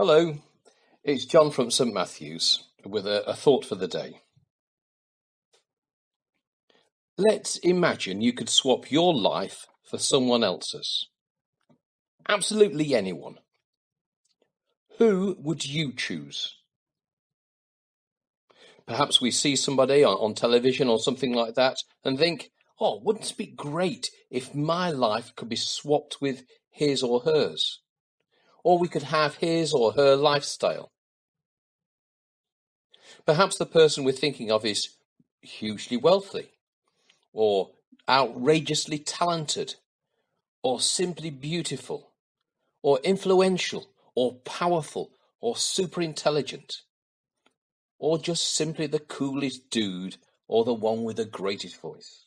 Hello, it's John from St Matthew's with a thought for the day. Let's imagine you could swap your life for someone else's. Absolutely anyone. Who would you choose? Perhaps we see somebody on television or something like that and think, oh, wouldn't it be great if my life could be swapped with his or hers? Or we could have his or her lifestyle. Perhaps the person we're thinking of is hugely wealthy, or outrageously talented, or simply beautiful, or influential, or powerful, or super intelligent, or just simply the coolest dude, or the one with the greatest voice.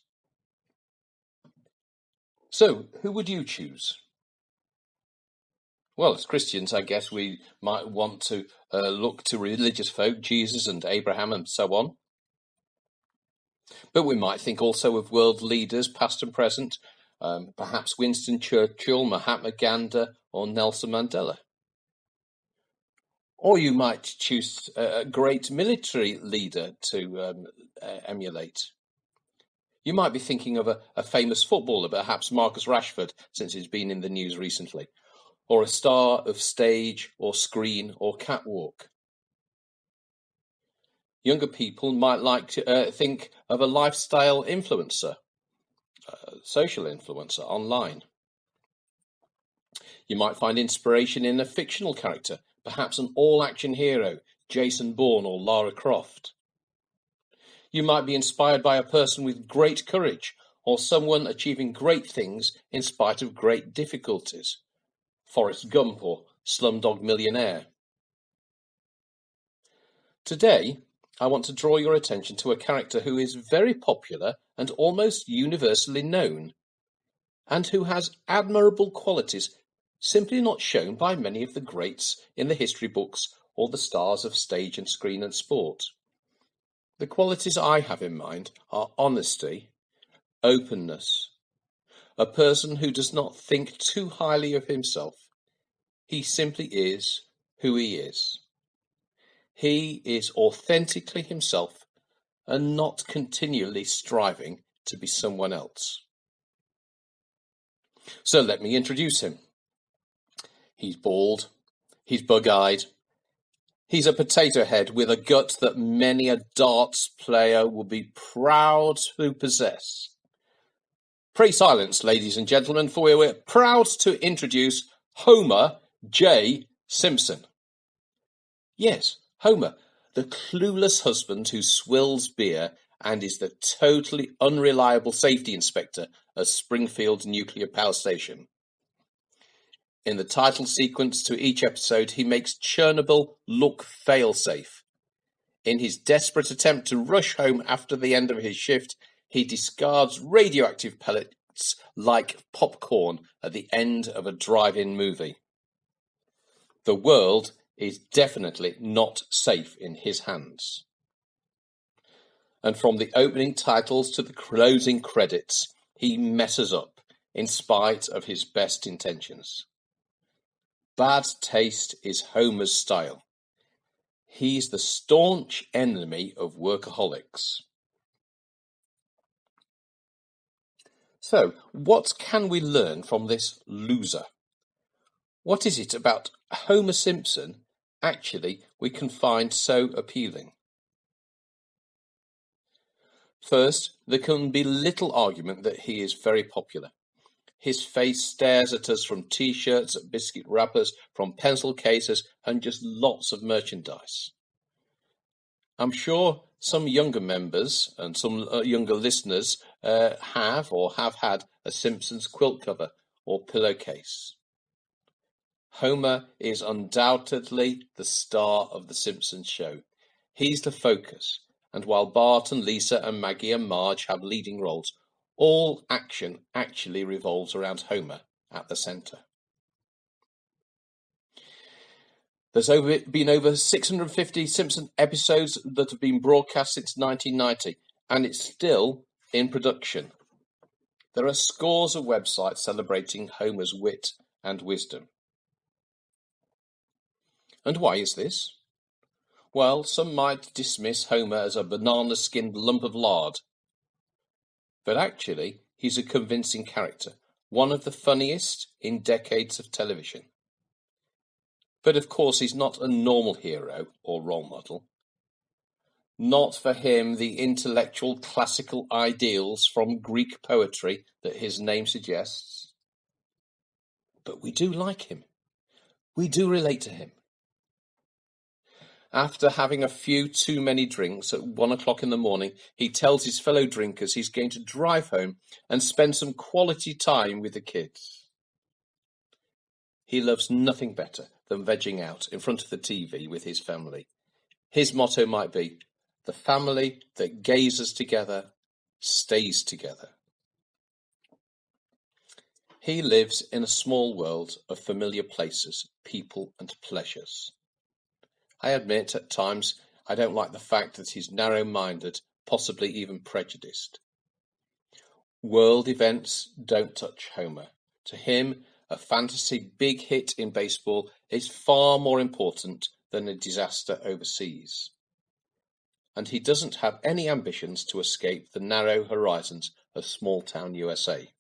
So, who would you choose? Well, as Christians, I guess we might want to look to religious folk, Jesus and Abraham and so on. But we might think also of world leaders, past and present, perhaps Winston Churchill, Mahatma Gandhi, or Nelson Mandela. Or you might choose a great military leader to emulate. You might be thinking of a famous footballer, perhaps Marcus Rashford, since he's been in the news recently, or a star of stage or screen or catwalk. Younger people might like to think of a lifestyle influencer, social influencer online. You might find inspiration in a fictional character, perhaps an all-action hero, Jason Bourne or Lara Croft. You might be inspired by a person with great courage, or someone achieving great things in spite of great difficulties, Forrest Gump or Slumdog Millionaire. Today, I want to draw your attention to a character who is very popular and almost universally known, and who has admirable qualities simply not shown by many of the greats in the history books or the stars of stage and screen and sport. The qualities I have in mind are honesty, openness, a person who does not think too highly of himself. He simply is who he is. He is authentically himself and not continually striving to be someone else. So let me introduce him. He's bald, he's bug-eyed, he's a potato head with a gut that many a darts player would be proud to possess. Pray silence, ladies and gentlemen, for we're proud to introduce Homer J. Simpson. Yes, Homer, the clueless husband who swills beer and is the totally unreliable safety inspector at Springfield Nuclear Power Station. In the title sequence to each episode, he makes Chernobyl look fail-safe. In his desperate attempt to rush home after the end of his shift, he discards radioactive pellets like popcorn at the end of a drive-in movie. The world is definitely not safe in his hands. And from the opening titles to the closing credits, he messes up in spite of his best intentions. Bad taste is Homer's style. He's the staunch enemy of workaholics. So, what can we learn from this loser? What is it about Homer Simpson actually we can find so appealing? First, there can be little argument that he is very popular. His face stares at us from T-shirts, at biscuit wrappers, from pencil cases, and just lots of merchandise. I'm sure some younger members and some younger listeners have or have had a Simpsons quilt cover or pillowcase. Homer is undoubtedly the star of The Simpsons show. He's the focus, and while Bart and Lisa and Maggie and Marge have leading roles, all action actually revolves around Homer at the centre. There's been over 650 Simpson episodes that have been broadcast since 1990, and it's still in production. There are scores of websites celebrating Homer's wit and wisdom. And why is this? Well, some might dismiss Homer as a banana-skinned lump of lard. But actually, he's a convincing character, one of the funniest in decades of television. But of course, he's not a normal hero or role model. Not for him the intellectual classical ideals from Greek poetry that his name suggests. But we do like him. We do relate to him. After having a few too many drinks at 1 o'clock in the morning, he tells his fellow drinkers he's going to drive home and spend some quality time with the kids. He loves nothing better than vegging out in front of the TV with his family. His motto might be, "The family that gazes together stays together." He lives in a small world of familiar places, people and pleasures. I admit at times I don't like the fact that he's narrow-minded, possibly even prejudiced. World events don't touch Homer. To him, a fantasy big hit in baseball is far more important than a disaster overseas. And he doesn't have any ambitions to escape the narrow horizons of small-town USA.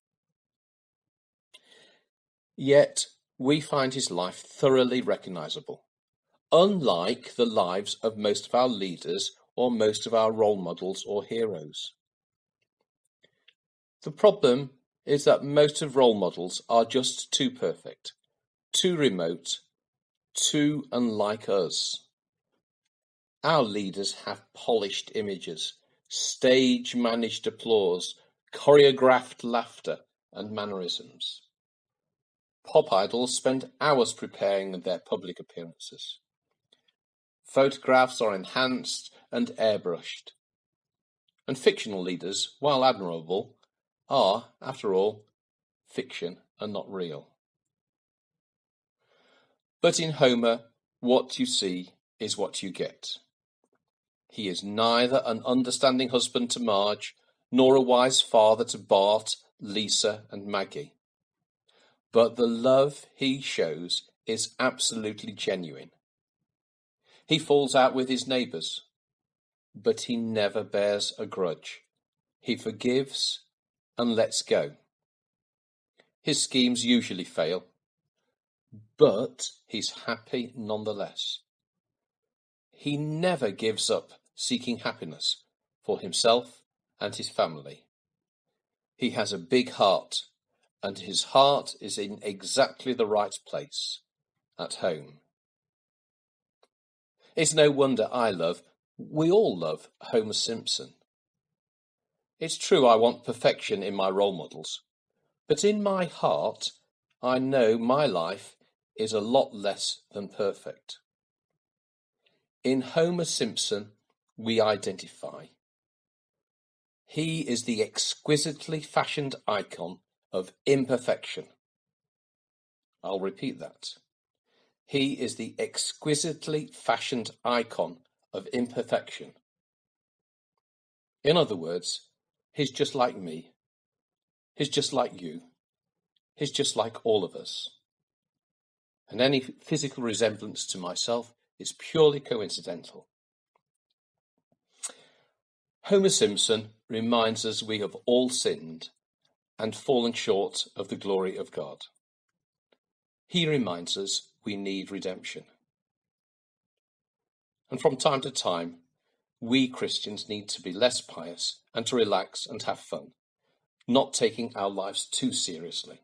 Yet, we find his life thoroughly recognizable, unlike the lives of most of our leaders or most of our role models or heroes. The problem is that most of role models are just too perfect, too remote, too unlike us. Our leaders have polished images, stage-managed applause, choreographed laughter and mannerisms. Pop idols spend hours preparing their public appearances. Photographs are enhanced and airbrushed. And fictional leaders, while admirable, are, after all, fiction and not real. But in Homer, what you see is what you get. He is neither an understanding husband to Marge, nor a wise father to Bart, Lisa, and Maggie. But the love he shows is absolutely genuine. He falls out with his neighbours, but he never bears a grudge. He forgives and lets go. His schemes usually fail, but he's happy nonetheless. He never gives up seeking happiness for himself and his family. He has a big heart, and his heart is in exactly the right place, at home. It's no wonder we all love Homer Simpson. It's true I want perfection in my role models, but in my heart, I know my life is a lot less than perfect. In Homer Simpson, we identify. He is the exquisitely fashioned icon of imperfection. I'll repeat that. He is the exquisitely fashioned icon of imperfection. In other words, he's just like me. He's just like you. He's just like all of us. And any physical resemblance to myself is purely coincidental. Homer Simpson reminds us we have all sinned and fallen short of the glory of God. He reminds us we need redemption. And from time to time, we Christians need to be less pious and to relax and have fun, not taking our lives too seriously.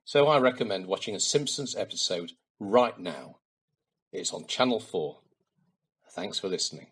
So I recommend watching a Simpsons episode right now. It's on Channel 4. Thanks for listening.